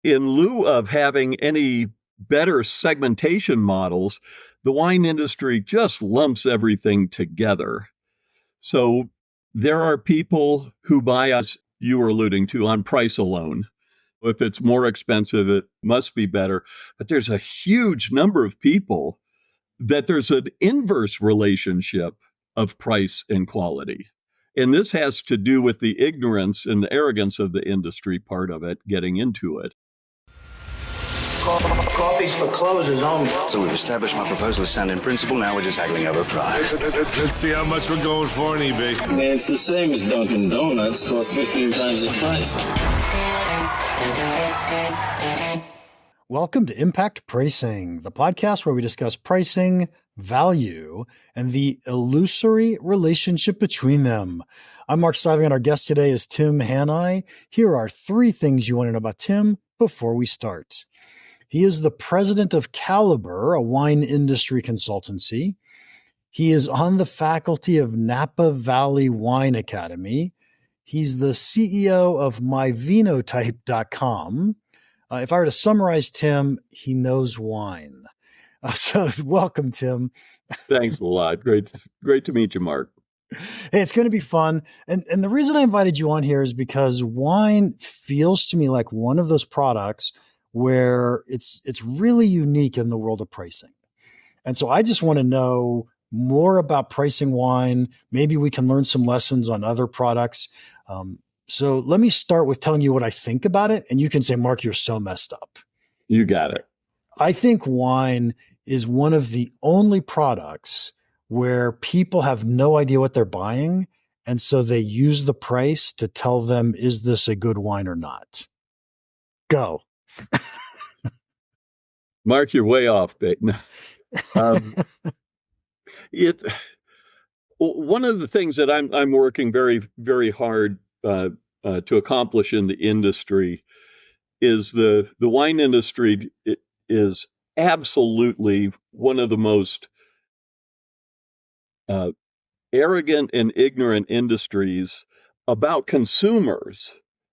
in lieu of having any better segmentation models, the wine industry just lumps everything together. So there are people who buy, as you were alluding to, on price alone. If it's more expensive, it must be better. But there's a huge number of people that there's an inverse relationship of price and quality. And this has to do with the ignorance and the arrogance of the industry part of it, getting into it. Coffee's for closers only. So we've established my proposal is sound in principle. Now we're just haggling over price. Let's see how much we're going for on eBay. Man, it's the same as Dunkin' Donuts. Costs 15 times the price. Welcome to Impact Pricing, the podcast where we discuss pricing, value, and the illusory relationship between them. I'm Mark Stiving, and our guest today is Tim Hanni. Here are 3 things you want to know about Tim before we start. He is the president of Caliber, a wine industry consultancy. He is on the faculty of Napa Valley Wine Academy. He's the CEO of myvinotype.com. If I were to summarize Tim, he knows wine. So welcome, Tim. Thanks a lot. Great to meet you, Mark. Hey, it's going to be fun. And the reason I invited you on here is because wine feels to me like one of those products where it's really unique in the world of pricing. And so I just want to know more about pricing wine. Maybe we can learn some lessons on other products. So let me start with telling you what I think about it. And you can say, Mark, you're so messed up. You got it. I think wine is one of the only products where people have no idea what they're buying. And so they use the price to tell them, is this a good wine or not? Go. Mark, you're way off, babe. One of the things that I'm working very, very hard to accomplish in the industry is the wine industry is absolutely one of the most arrogant and ignorant industries about consumers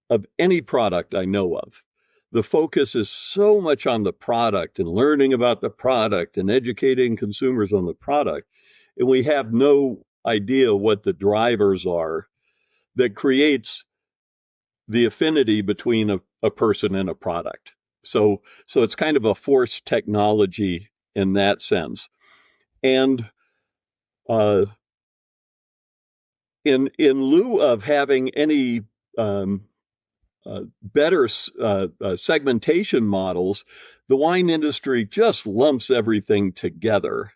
of any product I know of. The focus is so much on the product and learning about the product and educating consumers on the product. And we have no idea what the drivers are that creates the affinity between a person and a product. So it's kind of a forced technology in that sense. And in lieu of having any better segmentation models, the wine industry just lumps everything together.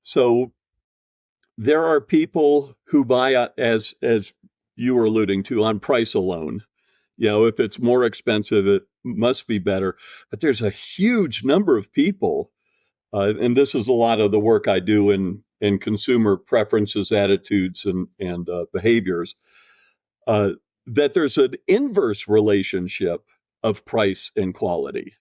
So there are people who buy, as you were alluding to, on price alone. You know, if it's more expensive, it must be better. But there's a huge number of people, and this is a lot of the work I do in consumer preferences, attitudes, and behaviors, that there's an inverse relationship of price and quality.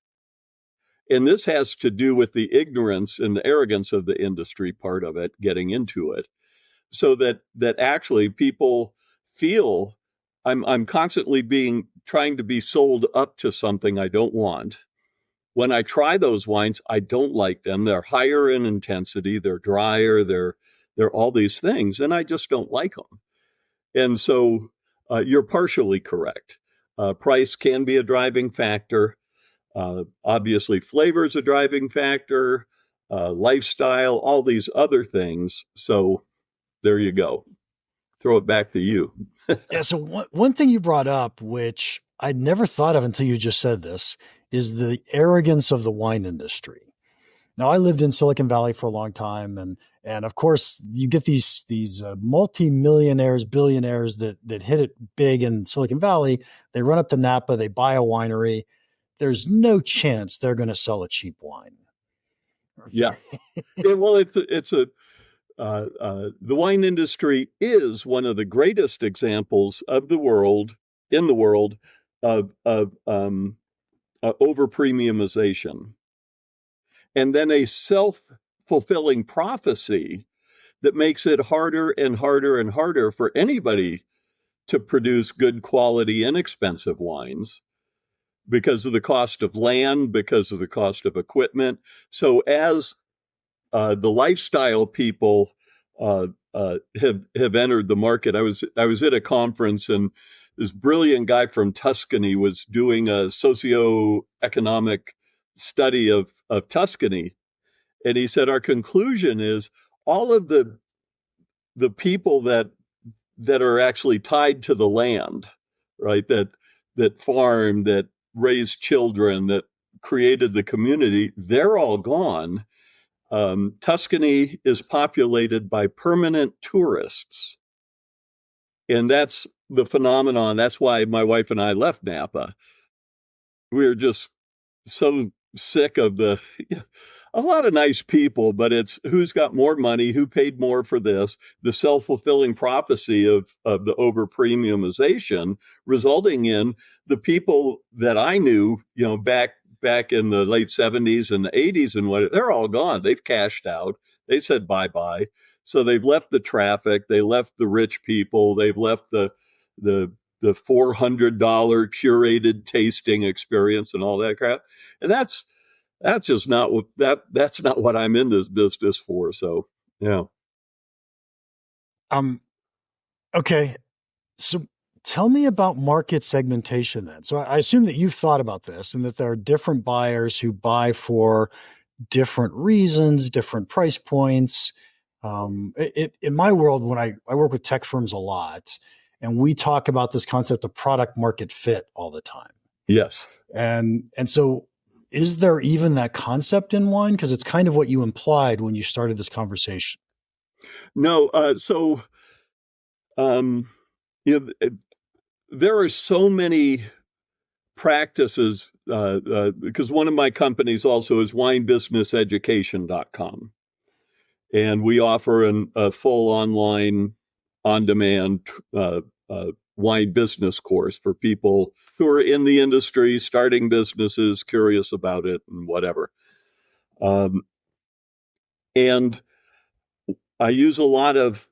And this has to do with the ignorance and the arrogance of the industry part of it, getting into it. So that actually people feel I'm constantly trying to be sold up to something I don't want. When I try those wines, I don't like them. They're higher in intensity, they're drier, they're all these things, and I just don't like them. And so you're partially correct. Price can be a driving factor. Obviously, flavor is a driving factor, lifestyle, all these other things. So there you go. Throw it back to you. Yeah. So one thing you brought up, which I'd never thought of until you just said this, is the arrogance of the wine industry. Now, I lived in Silicon Valley for a long time, and of course, you get these multi-millionaires, billionaires that hit it big in Silicon Valley. They run up to Napa, they buy a winery. There's no chance they're going to sell a cheap wine. Yeah. Well, the wine industry is one of the greatest examples of the world of over-premiumization. And then a self-fulfilling prophecy that makes it harder and harder and harder for anybody to produce good quality, inexpensive wines. because of the cost of land, because of the cost of equipment. So as the lifestyle people have entered the market, I was at a conference, and this brilliant guy from Tuscany was doing a socioeconomic study of Tuscany, and he said our conclusion is all of the people that are actually tied to the land, right? That farm, that raised children, that created the community, they're all gone. Tuscany is populated by permanent tourists. And that's the phenomenon. That's why my wife and I left Napa. We were just so sick of a lot of nice people, but it's who's got more money, who paid more for this, the self-fulfilling prophecy of the over-premiumization, resulting in the people that I knew, back in the late 70s and the 80s and they're all gone. They've cashed out. They said bye-bye. So they've left the traffic, they left the rich people, they've left the $400 curated tasting experience and all that crap. And that's just not what that's not what I'm in this business for. So, yeah. Okay. So tell me about market segmentation then. So I assume that you've thought about this and that there are different buyers who buy for different reasons, different price points. In my world, when I work with tech firms a lot, and we talk about this concept of product market fit all the time. Yes. And so is there even that concept in wine? Because it's kind of what you implied when you started this conversation. No. There are so many practices because one of my companies also is winebusinesseducation.com. And we offer a full online, on-demand wine business course for people who are in the industry, starting businesses, curious about it, and whatever. And I use a lot of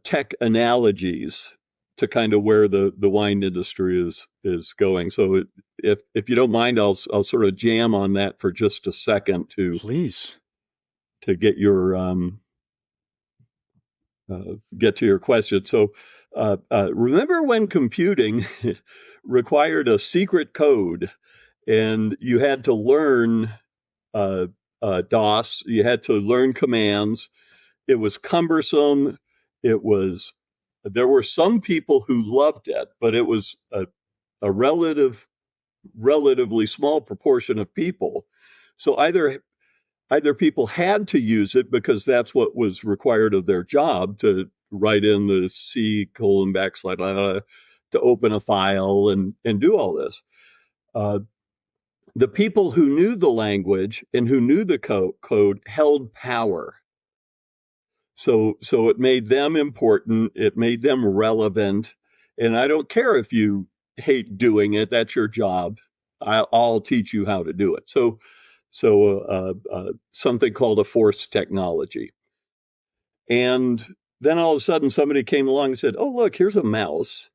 tech analogies to kind of where the wine industry is going. So if you don't mind, I'll sort of jam on that for just a second to please to get to your question. So remember when computing required a secret code, and you had to learn DOS, you had to learn commands. It was cumbersome. There were some people who loved it, but it was a relatively small proportion of people. So either people had to use it because that's what was required of their job, to write in the C:\\/ to open a file and do all this. The people who knew the language and who knew the code held power. So it made them important. It made them relevant. And I don't care if you hate doing it. That's your job. I'll teach you how to do it. So something called a force technology. And then all of a sudden somebody came along and said, oh, look, here's a mouse.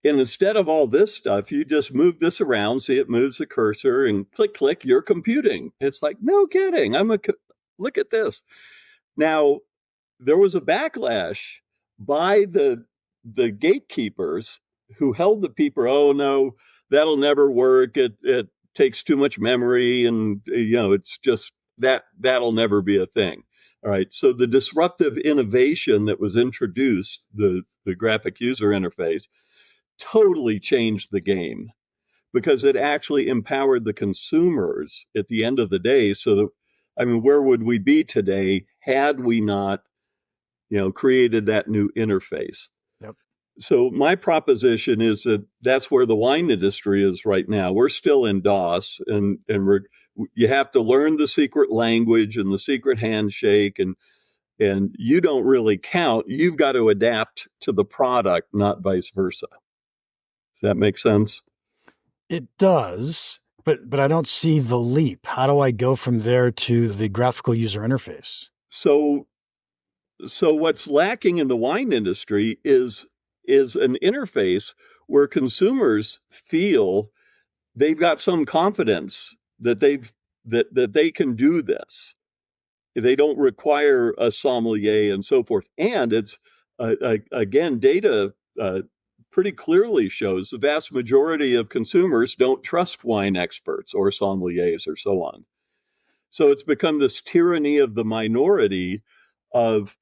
And instead of all this stuff, you just move this around, see it moves the cursor, and click, click, you're computing. It's like, no kidding. Look at this. Now, there was a backlash by the gatekeepers who held the people, oh, no, that'll never work. It takes too much memory, and it's just that'll never be a thing. All right. So the disruptive innovation that was introduced, the graphic user interface, totally changed the game because it actually empowered the consumers at the end of the day. So that, where would we be today had we not, created that new interface? Yep. So my proposition is that that's where the wine industry is right now. We're still in DOS, and you have to learn the secret language and the secret handshake, and you don't really count. You've got to adapt to the product, not vice versa. Does that make sense? It does, but I don't see the leap. How do I go from there to the graphical user interface? So what's lacking in the wine industry is an interface where consumers feel they've got some confidence that they can do this. They don't require a sommelier and so forth. And it's again, data pretty clearly shows the vast majority of consumers don't trust wine experts or sommeliers or so on. So it's become this tyranny of the minority of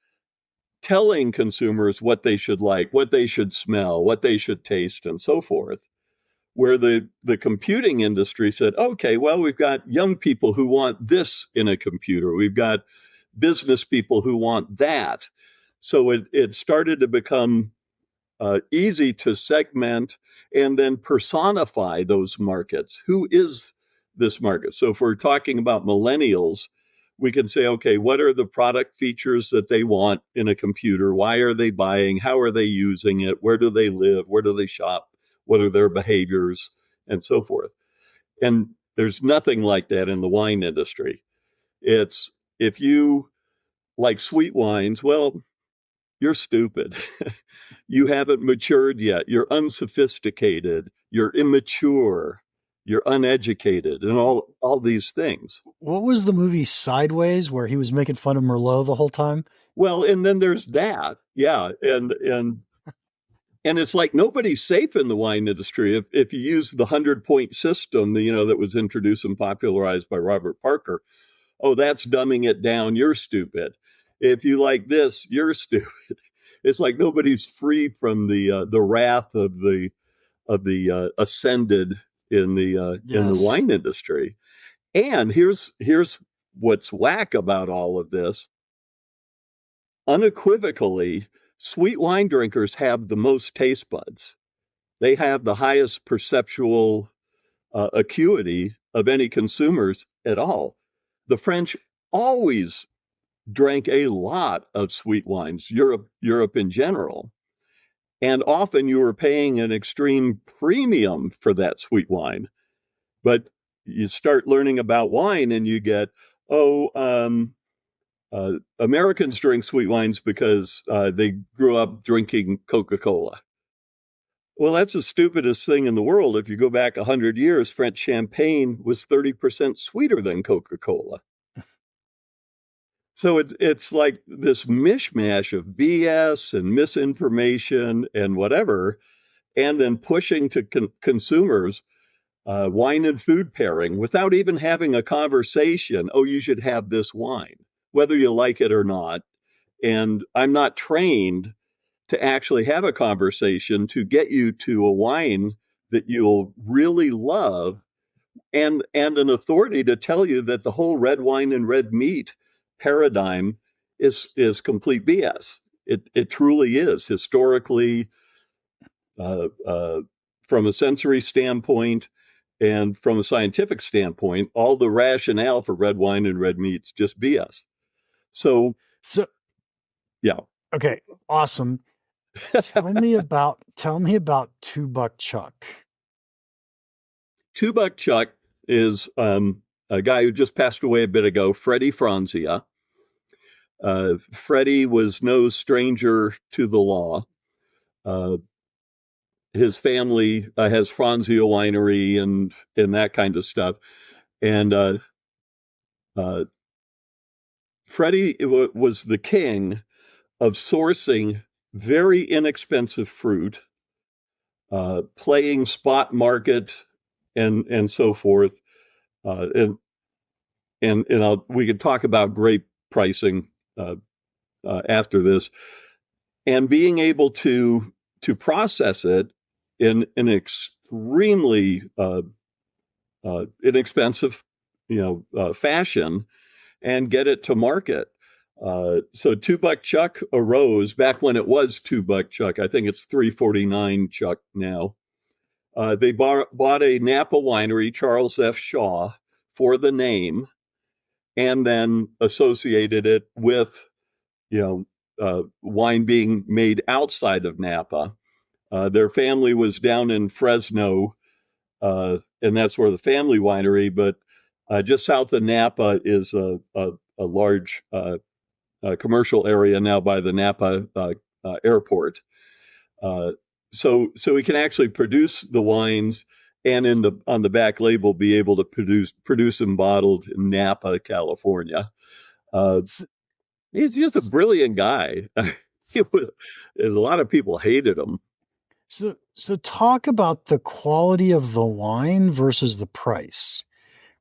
telling consumers what they should like, what they should smell, what they should taste, and so forth. Where the computing industry said, okay, well, we've got young people who want this in a computer. We've got business people who want that. So it started to become easy to segment and then personify those markets. Who is this market? So if we're talking about millennials, we can say, okay, what are the product features that they want in a computer? Why are they buying? How are they using it? Where do they live? Where do they shop? What are their behaviors? And so forth. And there's nothing like that in the wine industry. It's, if you like sweet wines, well, you're stupid. You haven't matured yet. You're unsophisticated. You're immature. You're uneducated, and all these things. What was the movie Sideways where he was making fun of Merlot the whole time? Well, and then there's that. Yeah. And it's like nobody's safe in the wine industry. If you use the 100-point system, that was introduced and popularized by Robert Parker, oh, that's dumbing it down. You're stupid. If you like this, you're stupid. It's like nobody's free from the wrath of the ascended in the wine industry. And here's what's whack about all of this. Unequivocally, sweet wine drinkers have the most taste buds. They have the highest perceptual acuity of any consumers at all. The French always drank a lot of sweet wines, Europe in general. And often you were paying an extreme premium for that sweet wine. But you start learning about wine and you get, Americans drink sweet wines because they grew up drinking Coca-Cola. Well, that's the stupidest thing in the world. If you go back 100 years, French champagne was 30% sweeter than Coca-Cola. So it's like this mishmash of BS and misinformation and whatever, and then pushing to consumers wine and food pairing without even having a conversation. Oh, you should have this wine, whether you like it or not. And I'm not trained to actually have a conversation to get you to a wine that you'll really love, and an authority to tell you that the whole red wine and red meat paradigm is complete BS. It truly is. Historically, from a sensory standpoint and from a scientific standpoint, all the rationale for red wine and red meat's just BS. So yeah. Okay, awesome. Tell me about $2 Chuck. $2 Chuck is a guy who just passed away a bit ago, Freddie Franzia. Freddie was no stranger to the law. His family has Franzia Winery and that kind of stuff. And Freddie was the king of sourcing very inexpensive fruit, playing spot market and so forth. We could talk about grape pricing after this, and being able to process it in an extremely inexpensive fashion and get it to market. So $2 Chuck arose back when it was $2 Chuck. I think it's $3.49 Chuck now. They bought a Napa winery, Charles F. Shaw, for the name, and then associated it with wine being made outside of Napa. Their family was down in Fresno, and that's where the family winery. But just south of Napa is a large commercial area now by the Napa airport. So we can actually produce the wines and on the back label be able to produce and bottled in Napa, California. He's just a brilliant guy. A lot of people hated him. So talk about the quality of the wine versus the price,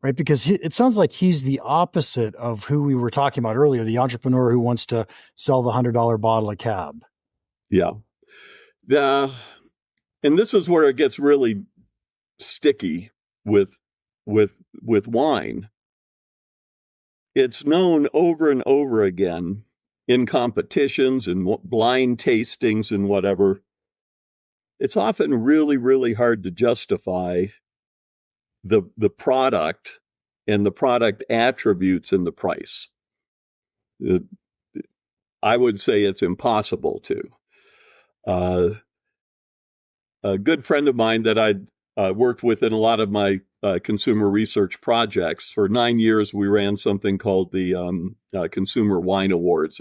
right? Because it sounds like he's the opposite of who we were talking about earlier, the entrepreneur who wants to sell the $100 bottle of Cab. Yeah. And this is where it gets really sticky with wine. It's known over and over again in competitions and blind tastings and whatever. It's often really, really hard to justify the product and the product attributes in the price. I would say it's impossible to. A good friend of mine that I worked with in a lot of my consumer research projects, for 9 years we ran something called the Consumer Wine Awards.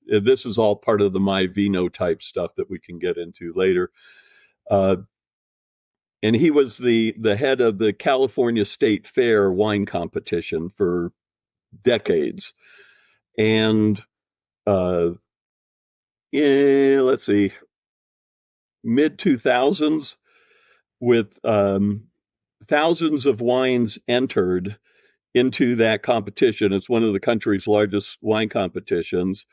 This is all part of the My Vino type stuff that we can get into later. And he was the head of the California State Fair wine competition for decades. And let's see, mid 2000s, with thousands of wines entered into that competition. It's one of the country's largest wine competitions.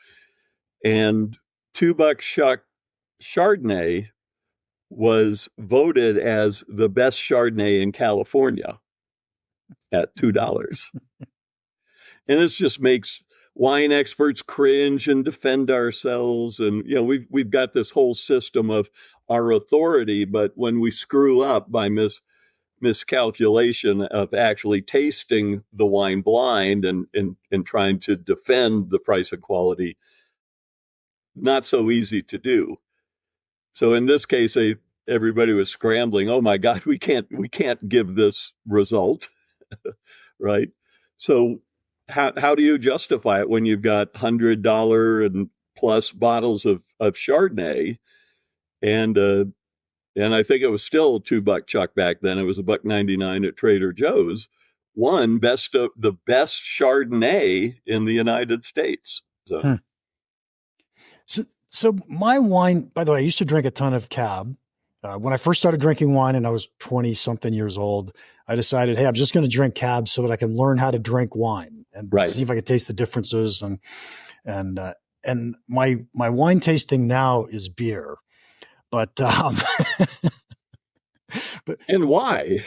And $2 Shuck Chardonnay was voted as the best Chardonnay in California at $2. And this just makes wine experts cringe and defend ourselves. And, we've got this whole system of our authority, but when we screw up by miscalculation of actually tasting the wine blind and trying to defend the price and quality, not so easy to do. So in this case, everybody was scrambling. Oh my God, we can't give this result, right? So how do you justify it when you've got $100 and plus bottles of Chardonnay, and I think it was still $2 Chuck back then. It was $1.99 at Trader Joe's. Won the best Chardonnay in the United States. So my wine, by the way, I used to drink a ton of Cab. When I first started drinking wine and I was 20 something years old, I decided, hey, I'm just going to drink Cab so that I can learn how to drink wine and see if I could taste the differences. And my wine tasting now is beer, but and why?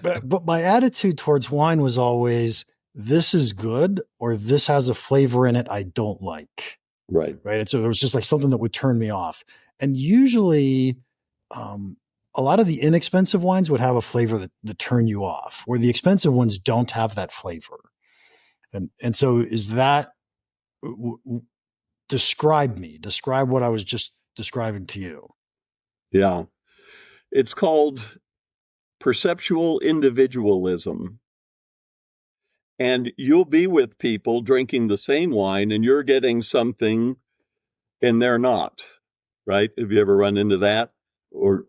but my attitude towards wine was always, this is good, or this has a flavor in it I don't like. Right. And so there was just like something that would turn me off. And usually, a lot of the inexpensive wines would have a flavor that turn you off, where the expensive ones don't have that flavor. And so is that, describe what I was just describing to you. Yeah. It's called perceptual individualism. And you'll be with people drinking the same wine and you're getting something and they're not, right? Have you ever run into that? Or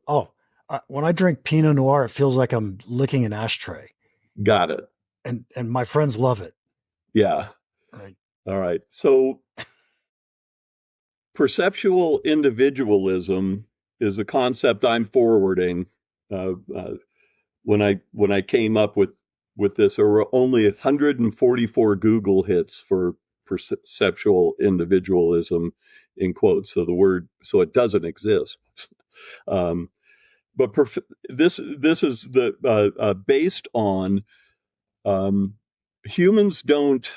when I drink Pinot Noir, it feels like I'm licking an ashtray. Got it. And my friends love it. Yeah. Right. All right. So perceptual individualism is a concept I'm forwarding. When I came up with this, there were only 144 Google hits for perceptual individualism in quotes. So it doesn't exist. But this is based on humans don't.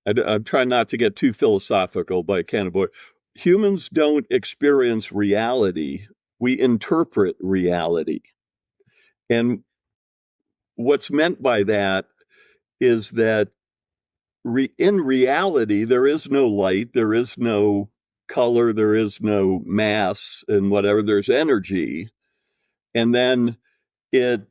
I'm trying not to get too philosophical, but I can't avoid. Humans don't experience reality. We interpret reality. And what's meant by that is that in reality, there is no light, there is no color, there is no mass and whatever, there's energy. And then it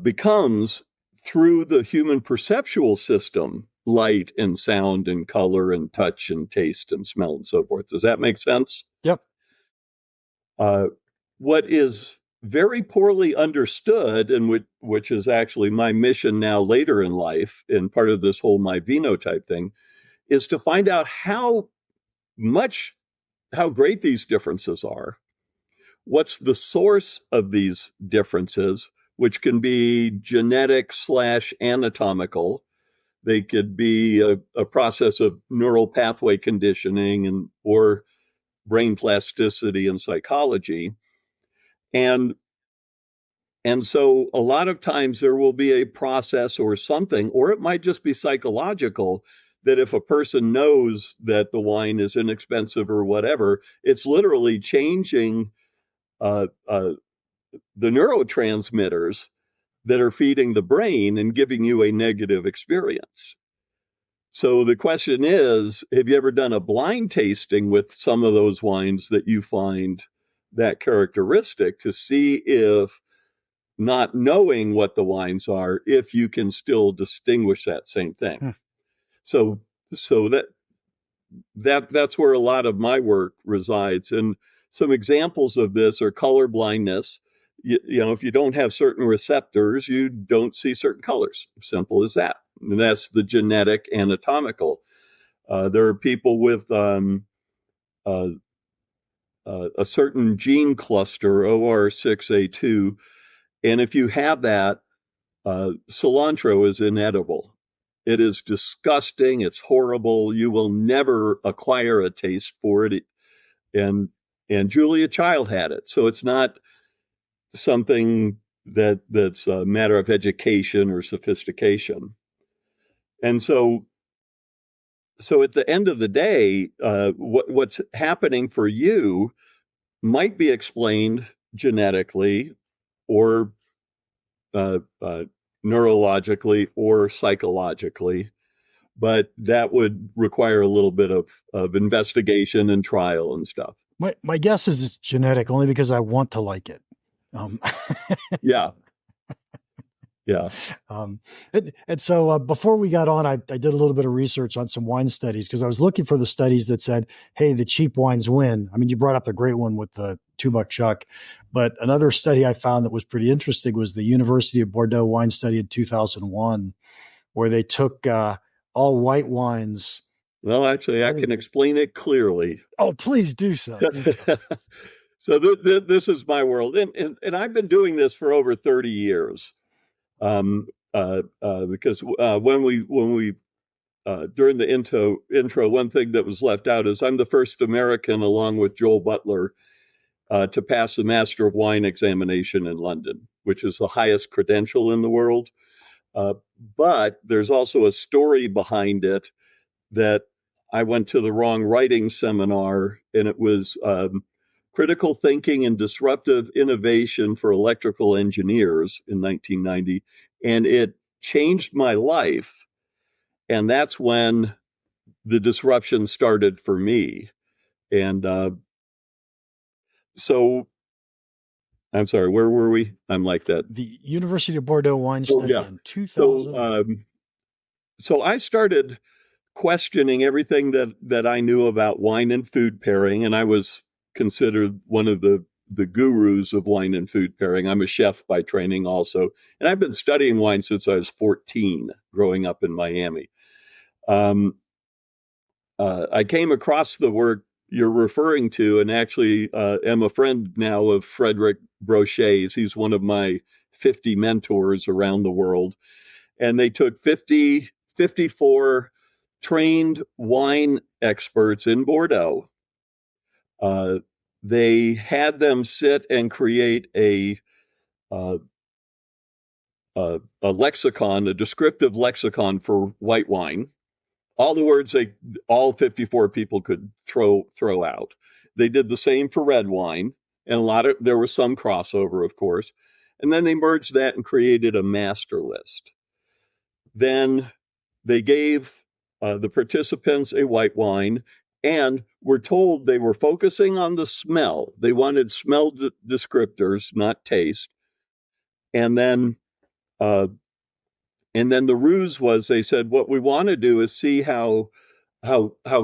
becomes, through the human perceptual system, light and sound and color and touch and taste and smell and so forth. Does that make sense? Yep. What is very poorly understood, and which is actually my mission now later in life, and part of this whole my vino type thing, is to find out how great these differences are. What's the source of these differences, which can be genetic / anatomical. They could be a process of neural pathway conditioning or brain plasticity and psychology. And so a lot of times there will be a process or something, or it might just be psychological, that if a person knows that the wine is inexpensive or whatever, it's literally changing the neurotransmitters that are feeding the brain and giving you a negative experience. So the question is, have you ever done a blind tasting with some of those wines that you find that characteristic to see if, not knowing what the wines are, if you can still distinguish that same thing? So that's where a lot of my work resides. And some examples of this are color blindness. You know, if you don't have certain receptors, you don't see certain colors. Simple as that. And that's the genetic anatomical. There are people with a certain gene cluster, OR6A2, and if you have that, cilantro is inedible. It is disgusting. It's horrible. You will never acquire a taste for it. And Julia Child had it. So it's not something that's a matter of education or sophistication. And so at the end of the day, what's happening for you might be explained genetically or neurologically or psychologically, but that would require a little bit of investigation and trial and stuff. My guess is it's genetic, only because I want to like it. Yeah. Yeah. And so before we got on, I did a little bit of research on some wine studies because I was looking for the studies that said, hey, the cheap wines win. I mean, you brought up the great one with the $2 Chuck, but another study I found that was pretty interesting was the University of Bordeaux wine study in 2001, where they took all white wines. Well, actually, I can explain it clearly. Oh, please do so. So this is my world. And I've been doing this for over 30 years. Because when we during the intro, one thing that was left out is I'm the first American, along with Joel Butler, to pass the Master of Wine examination in London, which is the highest credential in the world. But there's also a story behind it that I went to the wrong writing seminar, and it was critical thinking and disruptive innovation for electrical engineers in 1990. And it changed my life. And that's when the disruption started for me. And so I'm sorry, where were we? I'm like that. The University of Bordeaux wine study in 2000. So I started questioning everything that I knew about wine and food pairing, and I was considered one of the gurus of wine and food pairing. I'm a chef by training also, and I've been studying wine since I was 14, growing up in Miami. I came across the work you're referring to, and actually am a friend now of Frédéric Brochet. He's one of my 50 mentors around the world. And they took 54 trained wine experts in Bordeaux. They had them sit and create a lexicon, a descriptive lexicon for white wine. All the words all 54 people could throw out. They did the same for red wine, and there was some crossover, of course. And then they merged that and created a master list. Then they gave the participants a white wine, and were told they were focusing on the smell. They wanted smell descriptors, not taste. And then the ruse was, they said, what we want to do is see how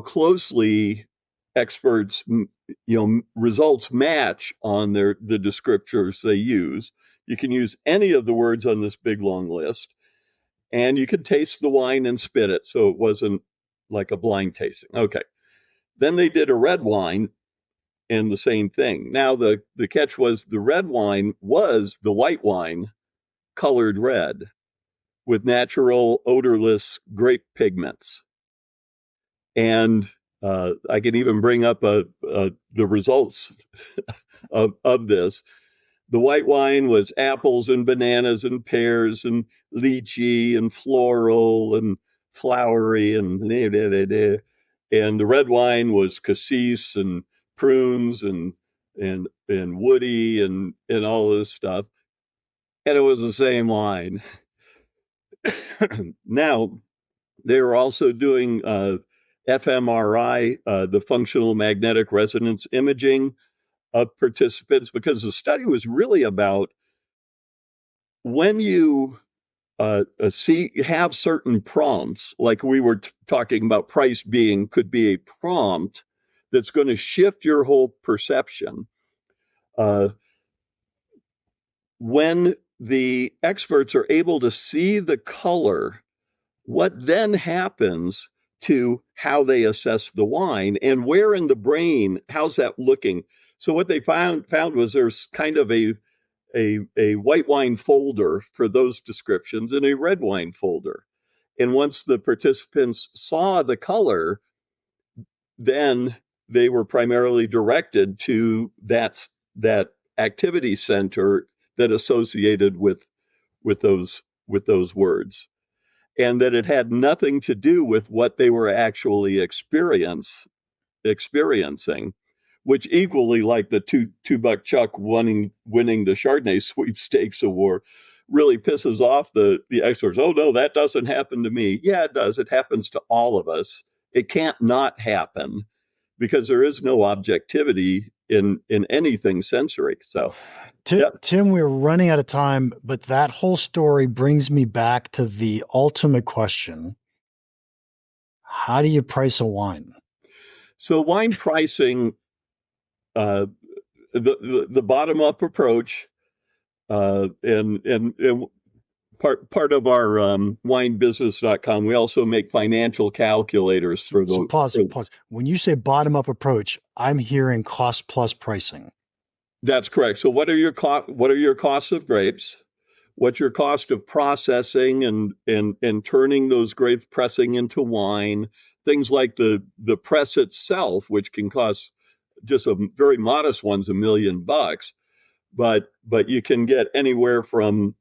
closely experts, results match on the descriptors they use. You can use any of the words on this big long list, and you could taste the wine and spit it, so it wasn't like a blind tasting. Okay. Then they did a red wine, and the same thing. Now the catch was the red wine was the white wine colored red with natural odorless grape pigments. And I can even bring up the results of this. The white wine was apples and bananas and pears and lychee and floral and flowery and the red wine was cassis and prunes and woody and all this stuff. And it was the same wine. Now, they were also doing fMRI, the functional magnetic resonance imaging of participants, because the study was really about when you have certain prompts, like we were talking about price could be a prompt that's going to shift your whole perception. When the experts are able to see the color, what then happens to how they assess the wine and where in the brain, how's that looking? So what they found was there's kind of a white wine folder for those descriptions and a red wine folder. And once the participants saw the color, then they were primarily directed to that activity center that associated with those words, and that it had nothing to do with what they were actually experiencing, which equally, like the two buck Chuck winning the Chardonnay sweepstakes award, really pisses off the experts. Oh no, that doesn't happen to me. Yeah, it does. It happens to all of us. It can't not happen because there is no objectivity in anything sensory. So, Tim, we're running out of time, but that whole story brings me back to the ultimate question. How do you price a wine? So wine pricing, the bottom up approach, and part of our winebusiness.com, we also make financial calculators for those. So pause. When you say bottom up approach, I'm hearing cost plus pricing. That's correct. So what are your costs of grapes? What's your cost of processing and turning those grapes, pressing into wine? Things like the press itself, which can cost just a very modest one's $1 million, but you can get anywhere from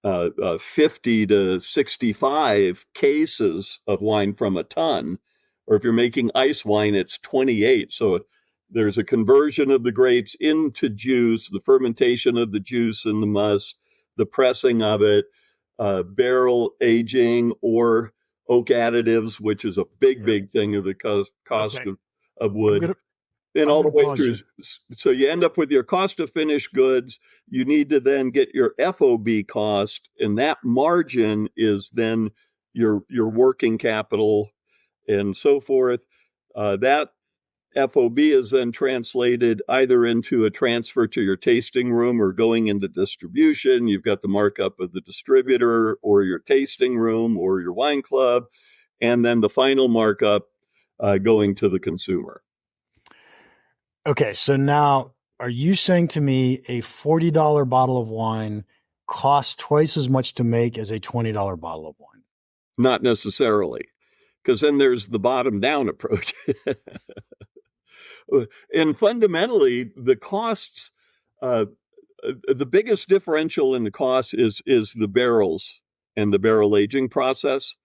50 to 65 cases of wine from a ton, or if you're making ice wine, it's 28. So there's a conversion of the grapes into juice, the fermentation of the juice and the must, the pressing of it, barrel aging or oak additives, which is a big thing of the cost of wood. And all the way through. So you end up with your cost of finished goods. You need to then get your FOB cost, and that margin is then your working capital and so forth. That FOB is then translated either into a transfer to your tasting room or going into distribution. You've got the markup of the distributor or your tasting room or your wine club, and then the final markup going to the consumer. Okay, so now are you saying to me a $40 bottle of wine costs twice as much to make as a $20 bottle of wine? Not necessarily, because then there's the bottom down approach. And fundamentally, the costs, the biggest differential in the cost is the barrels and the barrel aging process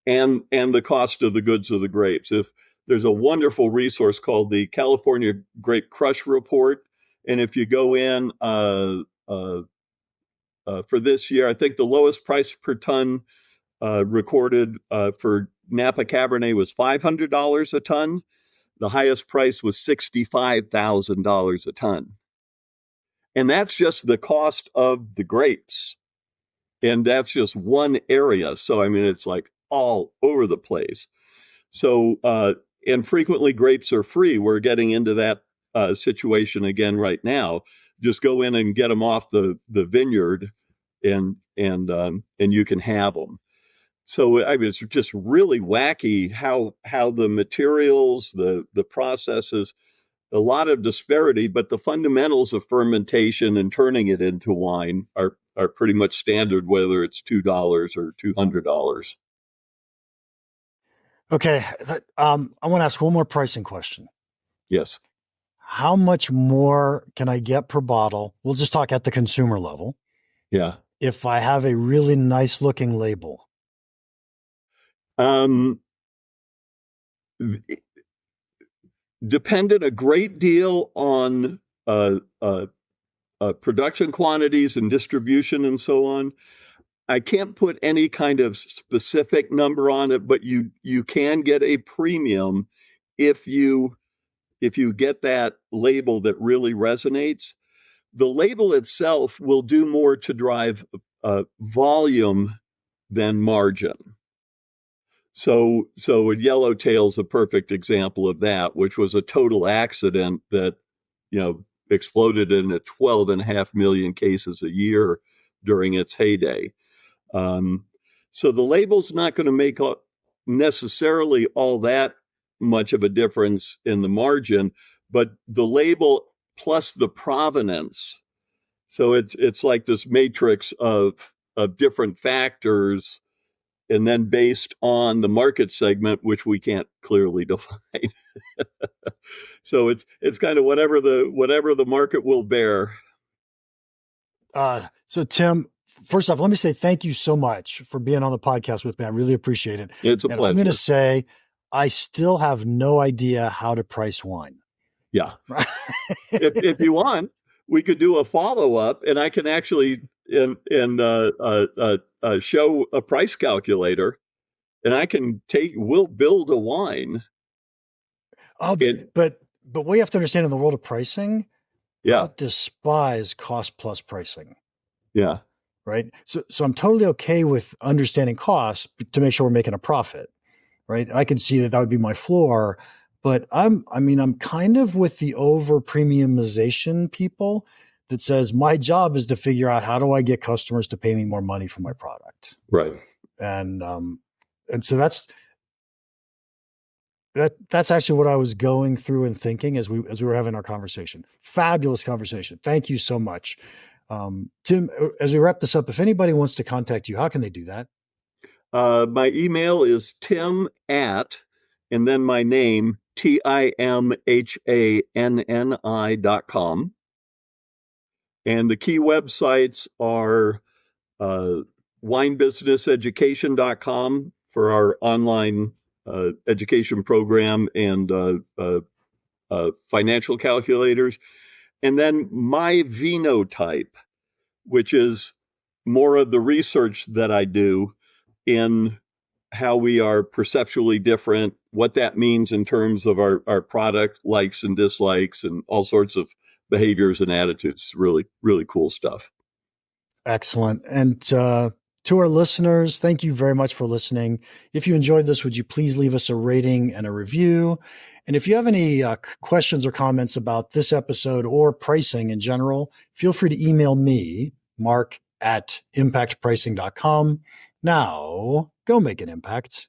and the cost of the goods of the grapes. If there's a wonderful resource called the California Grape Crush Report, and if you go in for this year, I think the lowest price per ton recorded for Napa Cabernet was $500 a ton. The highest price was $65,000 a ton. And that's just the cost of the grapes. And that's just one area. So, I mean, it's like all over the place. So, and frequently grapes are free. We're getting into that situation again right now. Just go in and get them off the vineyard, and you can have them. So I mean, it's just really wacky how the materials, the processes, a lot of disparity, but the fundamentals of fermentation and turning it into wine are pretty much standard, whether it's $2 or $200. Okay. I want to ask one more pricing question. Yes. How much more can I get per bottle? We'll just talk at the consumer level. Yeah. If I have a really nice looking label. Depended a great deal on production quantities and distribution and so on. I can't put any kind of specific number on it, but you can get a premium if you get that label that really resonates. The label itself will do more to drive volume than margin. So Yellowtail's a perfect example of that, which was a total accident that, exploded into 12.5 million cases a year during its heyday. So the label's not going to make necessarily all that much of a difference in the margin, but the label plus the provenance. So it's like this matrix of different factors, and then based on the market segment, which we can't clearly define. So it's kind of whatever the market will bear. So Tim, first off, let me say thank you so much for being on the podcast with me. I really appreciate it. It's a pleasure. I'm going to say I still have no idea how to price wine. Yeah. if you want, we could do a follow-up, and I can actually show a price calculator, and we'll build a wine. Oh, but we have to understand in the world of pricing, yeah, I despise cost plus pricing. Yeah. Right. So I'm totally okay with understanding costs to make sure we're making a profit. Right. I can see that would be my floor, but I'm kind of with the over-premiumization people that says my job is to figure out how do I get customers to pay me more money for my product. Right. And so that's actually what I was going through and thinking as we were having our conversation. Fabulous conversation. Thank you so much. Tim, as we wrap this up, if anybody wants to contact you, how can they do that? My email is tim at, and then my name, timhanni.com. And the key websites are winebusinesseducation.com for our online education program and financial calculators. And then my Vinotype, which is more of the research that I do in how we are perceptually different, what that means in terms of our product likes and dislikes and all sorts of behaviors and attitudes. Really, really cool stuff. Excellent. And to our listeners, thank you very much for listening. If you enjoyed this, would you please leave us a rating and a review? And if you have any questions or comments about this episode or pricing in general, feel free to email me, Mark at impactpricing.com. Now, go make an impact.